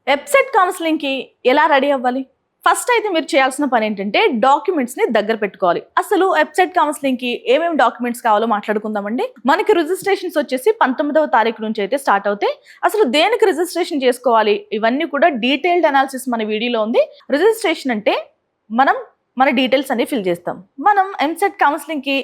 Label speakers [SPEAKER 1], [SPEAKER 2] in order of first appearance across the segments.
[SPEAKER 1] Website కౌన్సిలింగ్కి ఎలా ready అవ్వాలి? First అయితే మీరు చేయాల్సిన పని ఏంటంటే డాక్యుమెంట్స్ని దగ్గర పెట్టుకోవాలి. అసలు వెబ్సైట్ కౌన్సిలింగ్కి ఏమేమి డాక్యుమెంట్స్ కావాలో మాట్లాడుకుందామండి. మనకి రిజిస్ట్రేషన్స్ వచ్చేసి 19వ తారీఖు నుంచి అయితే స్టార్ట్ అవుతాయి. అసలు దేనికి రిజిస్ట్రేషన్ చేసుకోవాలి ఇవన్నీ కూడా డీటెయిల్డ్ అనాలిసిస్ మన వీడియోలో ఉంది. రిజిస్ట్రేషన్ అంటే మన డీటెయిల్స్ అన్ని ఫిల్ చేస్తాం. మనం ఎంసెట్ కౌన్సిలింగ్కి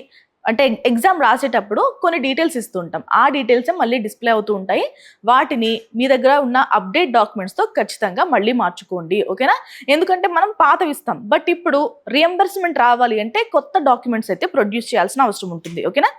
[SPEAKER 1] అంటే ఎగ్జామ్ రాసేటప్పుడు కొన్ని డీటెయిల్స్ ఇస్తూ ఉంటాం. ఆ డీటెయిల్స్ మళ్ళీ డిస్ప్లే అవుతూ ఉంటాయి. వాటిని మీ దగ్గర ఉన్న అప్డేట్ డాక్యుమెంట్స్తో ఖచ్చితంగా మళ్ళీ మార్చుకోండి, ఓకేనా? ఎందుకంటే మనం పాతవి ఇస్తాం, బట్ ఇప్పుడు రియంబర్స్మెంట్ రావాలి అంటే కొత్త డాక్యుమెంట్స్ అయితే ప్రొడ్యూస్ చేయాల్సిన అవసరం ఉంటుంది, ఓకేనా?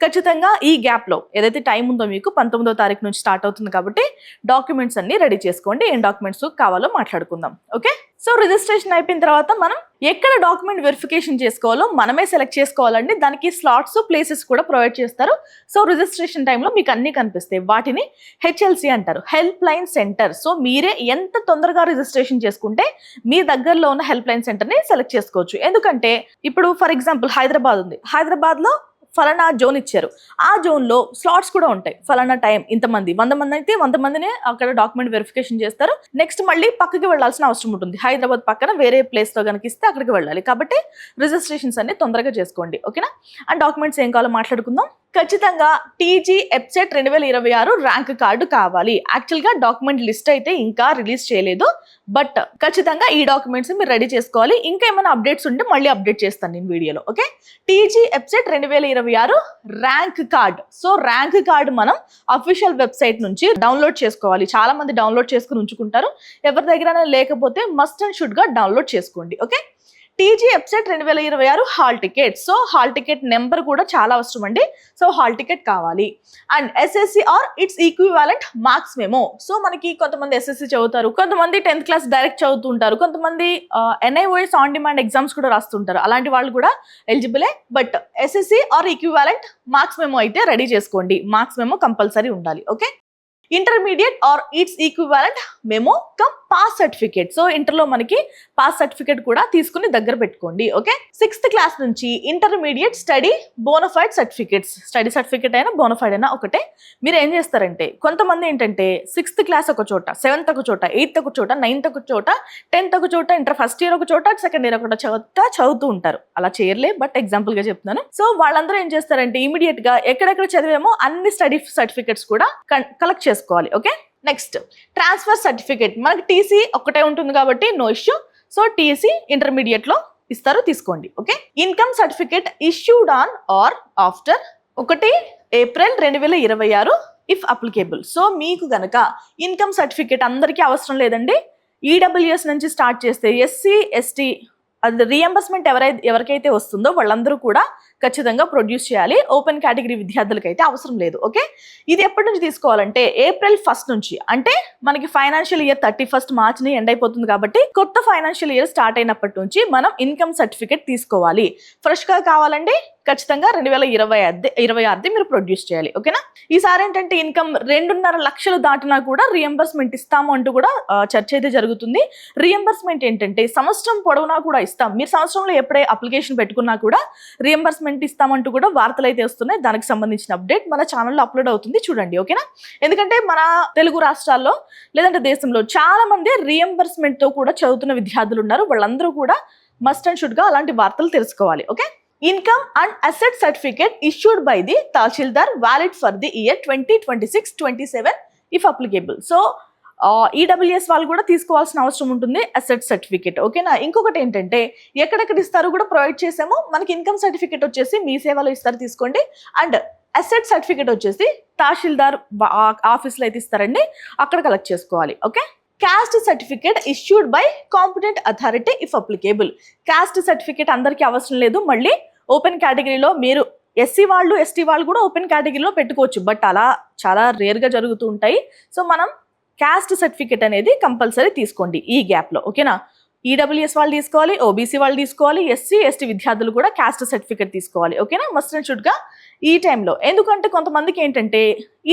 [SPEAKER 1] ఖచ్చితంగా ఈ గ్యాప్లో ఏదైతే టైం ఉందో మీకు 19వ తారీఖు నుంచి స్టార్ట్ అవుతుంది కాబట్టి డాక్యుమెంట్స్ అన్ని రెడీ చేసుకోండి. ఏం డాక్యుమెంట్స్ కావాలో మాట్లాడుకుందాం, ఓకే? సో రిజిస్ట్రేషన్ అయిపోయిన తర్వాత మనం ఎక్కడ డాక్యుమెంట్ వెరిఫికేషన్ చేసుకోవాలో మనమే సెలెక్ట్ చేసుకోవాలండి. దానికి స్లాట్స్ ప్లేసెస్ కూడా ప్రొవైడ్ చేస్తారు. సో రిజిస్ట్రేషన్ టైంలో మీకు అన్నీ కనిపిస్తాయి. వాటిని హెచ్ఎల్సి అంటారు, హెల్ప్ లైన్ సెంటర్. సో మీరే ఎంత తొందరగా రిజిస్ట్రేషన్ చేసుకుంటే మీ దగ్గరలో ఉన్న హెల్ప్ లైన్ సెంటర్ని సెలెక్ట్ చేసుకోవచ్చు. ఎందుకంటే ఇప్పుడు ఫర్ ఎగ్జాంపుల్ హైదరాబాద్ ఉంది, హైదరాబాద్లో ఫలానా జోన్ ఇచ్చారు, ఆ జోన్లో స్లాట్స్ కూడా ఉంటాయి. ఫలానా టైం ఇంతమంది 100 మంది అయితే 100 మందినే అక్కడ డాక్యుమెంట్ వెరిఫికేషన్ చేస్తారు. నెక్స్ట్ మళ్ళీ పక్కకి వెళ్ళాల్సిన అవసరం ఉంటుంది. హైదరాబాద్ పక్కన వేరే ప్లేస్తో కనుక ఇస్తే అక్కడికి వెళ్ళాలి. కాబట్టి రిజిస్ట్రేషన్స్ అన్ని తొందరగా చేసుకోండి, ఓకేనా? అండ్ డాక్యుమెంట్స్ ఏం కావాలో మాట్లాడుకుందాం. ఖచ్చితంగా టీజీ ఎబ్సెట్ 2026 ర్యాంక్ కార్డు కావాలి. యాక్చువల్గా డాక్యుమెంట్ లిస్ట్ అయితే ఇంకా రిలీజ్ చేయలేదు, బట్ ఖచ్చితంగా ఈ డాక్యుమెంట్స్ మీరు రెడీ చేసుకోవాలి. ఇంకా ఏమైనా అప్డేట్స్ ఉంటే మళ్ళీ అప్డేట్ చేస్తాను నేను వీడియోలో, okay? TG EdCET 2026 rank card. So rank card మనం అఫీషియల్ వెబ్సైట్ నుంచి డౌన్లోడ్ చేసుకోవాలి. చాలా మంది డౌన్లోడ్ చేసుకుని ఉంచుకుంటారు. ఎవరి దగ్గర లేకపోతే మస్ట్ అండ్ షుడ్ గా డౌన్లోడ్ చేసుకోండి, okay? TG EdCET 2026 hall ticket. So hall ticket number కూడా చాలా అవసరం అండి. సో హాల్ టికెట్ కావాలి. And SSC or its equivalent marks memo. So మనకి కొంతమంది ఎస్ఎస్సి చదువుతారు, కొంతమంది 10th క్లాస్ డైరెక్ట్ చదువుతుంటారు, కొంతమంది ఎన్ఐఓఎస్ ఆన్ డిమాండ్ ఎగ్జామ్స్ కూడా రాస్తుంటారు. అలాంటి వాళ్ళు కూడా ఎలిజిబులే. But SSC or equivalent marks memo అయితే రెడీ చేసుకోండి. మార్క్స్ మెమో కంపల్సరీ ఉండాలి, okay? Intermediate or its equivalent memo cum pass certificate. So ఇంటర్లో మనకి పాస్ సర్టిఫికేట్ కూడా తీసుకుని దగ్గర పెట్టుకోండి, ఓకే? 6th క్లాస్ నుంచి intermediate study bonafide certificates, study certificate అయినా బోనఫైడ్ అయినా ఒకటే. మీరు ఏం చేస్తారంటే కొంతమంది ఏంటంటే 6th క్లాస్ ఒక చోట, 7th ఒక చోట, 8th ఒక చోట, 9th ఒక చోట, 10th ఒక చోట, ఇంటర్ ఫస్ట్ ఇయర్ ఒక చోట, సెకండ్ ఇయర్ ఒక చోట చదువుతూ ఉంటారు. అలా చేయర్లే, బట్ ఎగ్జాంపుల్ గా చెప్తున్నాను. సో వాళ్ళందరూ ఏం చేస్తారంటే ఇమీడియట్ గా ఎక్కడెక్కడ చదివేమో అన్ని స్టడీ సర్టిఫికేట్స్ కూడా కలెక్ట్ చేసుకోవాలి, ఓకే? Next transfer certificate. మనకి టీసీ ఒక్కటే ఉంటుంది కాబట్టి no issue. So TC intermediate లో ఇస్తారు, తీసుకోండి, okay? Income certificate issued on or after 1 April 2026 if applicable. So మీకు గనక ఇన్కమ్ సర్టిఫికేట్ అందరికీ అవసరం లేదండి. ఈడబ్ల్యూఎస్ నుంచి స్టార్ట్ చేస్తే ఎస్సీ ఎస్టీ అది రియంబర్స్మెంట్ ఎవరికైతే వస్తుందో వాళ్ళందరూ కూడా ఖచ్చితంగా ప్రొడ్యూస్ చేయాలి. ఓపెన్ కేటగిరీ విద్యార్థులకి అయితే అవసరం లేదు, ఓకే? ఇది ఎప్పటి నుంచి తీసుకోవాలంటే April 1 నుంచి. అంటే మనకి ఫైనాన్షియల్ ఇయర్ 31st మార్చ్ని ఎండ్ అయిపోతుంది కాబట్టి కొత్త ఫైనాన్షియల్ ఇయర్ స్టార్ట్ అయినప్పటి నుంచి మనం ఇన్కమ్ సర్టిఫికేట్ తీసుకోవాలి. ఫ్రెష్గా కావాలండి, ఖచ్చితంగా 2026 మీరు ప్రొడ్యూస్ చేయాలి, ఓకేనా? ఈసారి ఏంటంటే ఇన్కమ్ 2.5 లక్షలు దాటినా కూడా రియంబర్స్మెంట్ ఇస్తాము అంటూ కూడా చర్చ అయితే జరుగుతుంది. రియంబర్స్మెంట్ ఏంటంటే సంవత్సరం పొడవునా కూడా ఇస్తాం. మీరు సంవత్సరంలో ఎప్పుడే అప్లికేషన్ పెట్టుకున్నా కూడా రియంబర్స్మెంట్ ఇస్తామంటూ కూడా వార్తలు అయితే వస్తున్నాయి. దానికి సంబంధించిన అప్డేట్ మన ఛానల్లో అప్లోడ్ అవుతుంది, చూడండి, ఓకేనా? ఎందుకంటే మన తెలుగు రాష్ట్రాల్లో లేదంటే దేశంలో చాలా మంది రియంబర్స్మెంట్ తో కూడా చదువుతున్న విద్యార్థులు ఉన్నారు. వాళ్ళందరూ కూడా మస్ట్ అండ్ షుడ్ గా అలాంటి వార్తలు తెలుసుకోవాలి, okay? Income and asset certificate issued by the tahsildar valid for the year 2026-27 if applicable. So EWS వాళ్ళు కూడా తీసుకోవాల్సిన అవసరం ఉంటుంది అసెట్ సర్టిఫికేట్, ఓకేనా? ఇంకొకటి ఏంటంటే ఎక్కడెక్కడ ఇస్తారో కూడా ప్రొవైడ్ చేసాము. మనకి ఇన్కమ్ సర్టిఫికేట్ వచ్చేసి మీ సేవలో ఇస్తారు, తీసుకోండి. అండ్ అసెట్ సర్టిఫికేట్ వచ్చేసి తహసీల్దార్ ఆఫీస్లో అయితే ఇస్తారండి, అక్కడ కలెక్ట్ చేసుకోవాలి, okay? Caste certificate issued by competent authority if applicable. Caste certificate అందరికీ అవసరం లేదు. మళ్ళీ ఓపెన్ కేటగిరీలో మీరు ఎస్సీ వాళ్ళు ఎస్టీ వాళ్ళు కూడా ఓపెన్ కేటగిరీలో పెట్టుకోవచ్చు, బట్ అలా చాలా రేర్గా జరుగుతూ ఉంటాయి. సో మనం క్యాస్ట్ సర్టిఫికేట్ అనేది కంపల్సరీ తీసుకోండి ఈ గ్యాప్లో, ఓకేనా? ఈడబ్ల్యూఎస్ వాళ్ళు తీసుకోవాలి, ఓబీసీ వాళ్ళు తీసుకోవాలి, ఎస్సీ ఎస్టీ విద్యార్థులు కూడా క్యాస్ట్ సర్టిఫికేట్ తీసుకోవాలి, ఓకేనా? మస్ట్ అండ్ షుడ్గా ఈ టైంలో. ఎందుకంటే కొంతమందికి ఏంటంటే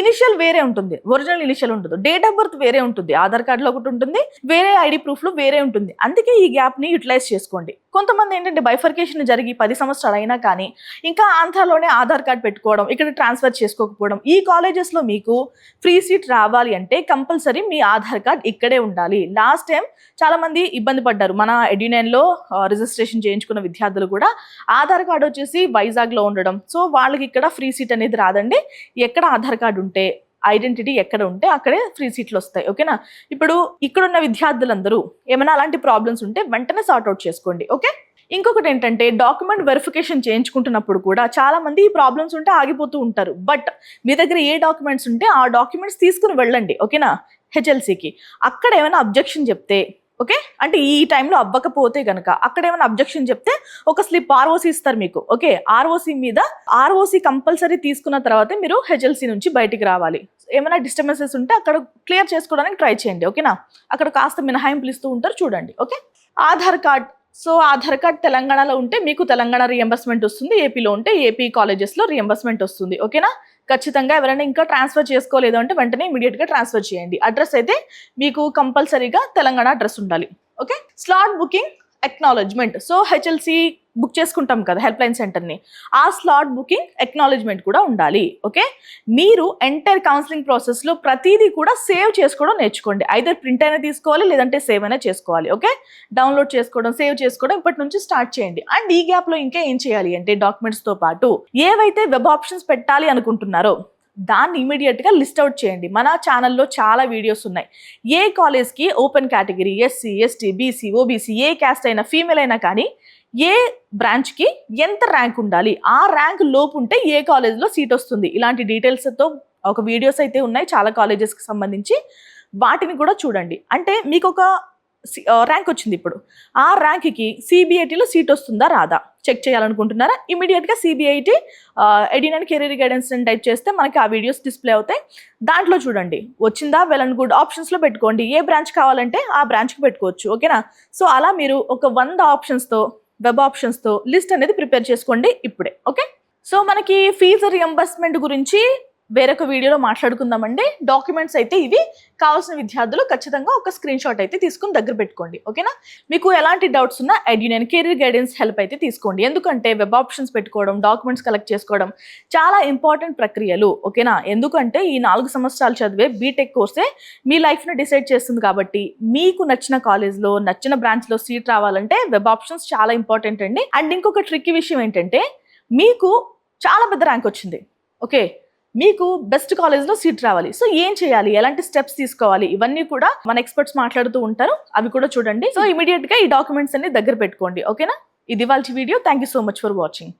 [SPEAKER 1] ఇనిషియల్ వేరే ఉంటుంది, ఒరిజినల్ ఇనిషియల్ ఉంటుంది, డేట్ ఆఫ్ బర్త్ వేరే ఉంటుంది, ఆధార్ కార్డులో ఒకటి ఉంటుంది, వేరే ఐడి ప్రూఫ్ లో వేరే ఉంటుంది. అందుకే ఈ గ్యాప్ ని యూటిలైజ్ చేసుకోండి. కొంతమంది ఏంటంటే బైఫర్కేషన్ జరిగి 10 సంవత్సరాలు అయినా కానీ ఇంకా ఆంధ్రాలోనే ఆధార్ కార్డ్ పెట్టుకోవడం, ఇక్కడ ట్రాన్స్ఫర్ చేసుకోకపోవడం. ఈ కాలేజెస్ లో మీకు ఫ్రీ సీట్ రావాలి అంటే కంపల్సరీ మీ ఆధార్ కార్డ్ ఇక్కడే ఉండాలి. లాస్ట్ టైం చాలా మంది ఇబ్బంది పడ్డారు. మన ఎడ్యునైన్ లో రిజిస్ట్రేషన్ చేయించుకున్న విద్యార్థులు కూడా ఆధార్ కార్డ్ వచ్చేసి వైజాగ్ లో ఉండడం, సో వాళ్ళకి ఇక్కడ ఫ్రీ సీట్ అనేది రాదండి. ఎక్కడ ఆధార్ కార్డు ఉంటే, ఐడెంటిటీ ఎక్కడ ఉంటే అక్కడే ఫ్రీ సీట్లు వస్తాయి. ఓకేనా? ఇప్పుడు ఇక్కడున్న విద్యార్థులందరూ ఏమైనా అలాంటి ప్రాబ్లమ్స్ ఉంటే వెంటనే సార్ట్అవుట్ చేసుకోండి. ఓకే, ఇంకొకటి ఏంటంటే డాక్యుమెంట్ వెరిఫికేషన్ చేయించుకుంటున్నప్పుడు కూడా చాలా మంది ఈ ప్రాబ్లమ్స్ ఉంటే ఆగిపోతూ ఉంటారు. బట్ మీ దగ్గర ఏ డాక్యుమెంట్స్ ఉంటే ఆ డాక్యుమెంట్స్ తీసుకుని వెళ్ళండి. ఓకేనా? హెచ్ఎల్సీకి అక్కడ ఏమైనా అబ్జెక్షన్ చెప్తే, ఓకే, అంటే ఈ టైంలో అవ్వకపోతే గనక అక్కడ ఏమైనా అబ్జెక్షన్ చెప్తే ఒక స్లిప్ ఆర్ఓసి ఇస్తారు మీకు. ఓకే, ఆర్ఓసి మీద ఆర్ఓసి కంపల్సరీ తీసుకున్న తర్వాతే మీరు హెచ్ఎల్సీ నుంచి బయటికి రావాలి. ఏమైనా డిస్టర్బెన్సెస్ ఉంటే అక్కడ క్లియర్ చేసుకోవడానికి ట్రై చేయండి. ఓకేనా? అక్కడ కాస్త మినహాయింపులు ఇస్తూ ఉంటారు, చూడండి. Okay, Aadhaar card. So Aadhaar card తెలంగాణలో ఉంటే మీకు తెలంగాణ రియంబర్స్మెంట్ వస్తుంది, ఏపీలో ఉంటే ఏపీ కాలేజెస్లో రియంబర్స్మెంట్ వస్తుంది. ఓకేనా? ఖచ్చితంగా ఎవరైనా ఇంకా ట్రాన్స్ఫర్ చేసుకోలేదు అంటే వెంటనే ఇమీడియట్గా ట్రాన్స్ఫర్ చేయండి. అడ్రస్ అయితే మీకు కంపల్సరీగా తెలంగాణ అడ్రస్ ఉండాలి. Okay, slot booking acknowledgement. So HLC book చేసుకుంటాం కదా హెల్ప్ లైన్ సెంటర్ని, ఆ స్లాట్ బుకింగ్ ఎక్నాలజ్మెంట్ కూడా ఉండాలి. ఓకే, మీరు ఎంటైర్ కౌన్సిలింగ్ ప్రాసెస్లో ప్రతిదీ కూడా సేవ్ చేసుకోవడం నేర్చుకోండి. ఐదర్ ప్రింట్ అయినా తీసుకోవాలి, లేదంటే సేవ్ అయినా చేసుకోవాలి. ఓకే, డౌన్లోడ్ చేసుకోవడం, సేవ్ చేసుకోవడం ఇప్పటి నుంచి స్టార్ట్ చేయండి. అండ్ ఈ గ్యాప్లో ఇంకా ఏం చేయాలి అంటే డాక్యుమెంట్స్తో పాటు ఏవైతే వెబ్ ఆప్షన్స్ పెట్టాలి అనుకుంటున్నారో దాన్ని ఇమీడియట్గా లిస్ట్ అవుట్ చేయండి. మన ఛానల్లో చాలా వీడియోస్ ఉన్నాయి. ఏ కాలేజ్కి open category, SC, ST, BC, OBC, ఏ క్యాస్ట్ అయినా, ఫీమేల్ అయినా కానీ ఏ బ్రాంచ్కి ఎంత ర్యాంక్ ఉండాలి, ఆ ర్యాంక్ లోపు ఉంటే ఏ కాలేజ్లో సీట్ వస్తుంది, ఇలాంటి డీటెయిల్స్తో ఒక వీడియోస్ అయితే ఉన్నాయి చాలా కాలేజెస్కి సంబంధించి. వాటిని కూడా చూడండి. అంటే మీకు ఒక ర్యాంక్ వచ్చింది, ఇప్పుడు ఆ ర్యాంక్కి సిబిఐటీలో సీట్ వస్తుందా రాదా చెక్ చేయాలనుకుంటున్నారా? ఇమీడియట్గా సిబిఐటీ ఎడ్యునైన్ కెరీర్ గైడెన్స్ అని టైప్ చేస్తే మనకి ఆ వీడియోస్ డిస్ప్లే అవుతాయి. దాంట్లో చూడండి, వచ్చిందా, వెల్ అండ్ గుడ్ ఆప్షన్స్లో పెట్టుకోండి. ఏ బ్రాంచ్ కావాలంటే ఆ బ్రాంచ్కి పెట్టుకోవచ్చు. ఓకేనా? సో అలా మీరు ఒక 100 ఆప్షన్స్తో, వెబ్ ఆప్షన్స్తో లిస్ట్ అనేది ప్రిపేర్ చేసుకోండి ఇప్పుడే. ఓకే, సో మనకి ఫీజు రియంబర్స్మెంట్ గురించి వేరొక వీడియోలో మాట్లాడుకుందామండి. డాక్యుమెంట్స్ అయితే ఇవి. కావాల్సిన విద్యార్థులు ఖచ్చితంగా ఒక స్క్రీన్ షాట్ అయితే తీసుకుని దగ్గర పెట్టుకోండి. ఓకేనా? మీకు ఎలాంటి డౌట్స్ ఉన్నా ఎడ్యునైన్ కెరీర్ గైడెన్స్ హెల్ప్ అయితే తీసుకోండి. ఎందుకంటే వెబ్ ఆప్షన్స్ పెట్టుకోవడం, డాక్యుమెంట్స్ కలెక్ట్ చేసుకోవడం చాలా ఇంపార్టెంట్ ప్రక్రియలు. ఓకేనా? ఎందుకంటే ఈ 4 సంవత్సరాలు చదివే బీటెక్ కోర్సే మీ లైఫ్ని డిసైడ్ చేస్తుంది. కాబట్టి మీకు నచ్చిన కాలేజ్లో, నచ్చిన బ్రాంచ్లో సీట్ రావాలంటే వెబ్ ఆప్షన్స్ చాలా ఇంపార్టెంట్ అండి. అండ్ ఇంకొక ట్రిక్కీ విషయం ఏంటంటే, మీకు చాలా పెద్ద ర్యాంక్ వచ్చింది, ఓకే, మీకు బెస్ట్ కాలేజ్లో సీట్ రావాలి. సో ఏం చేయాలి, ఎలాంటి స్టెప్స్ తీసుకోవాలి, ఇవన్నీ కూడా మన ఎక్స్పర్ట్స్ మాట్లాడుతూ ఉంటారు, అవి కూడా చూడండి. సో ఇమీడియట్గా ఈ డాక్యుమెంట్స్ అన్ని దగ్గర పెట్టుకోండి. ఓకేనా? ఇది వాళ్ళ video. Thank you so much for watching.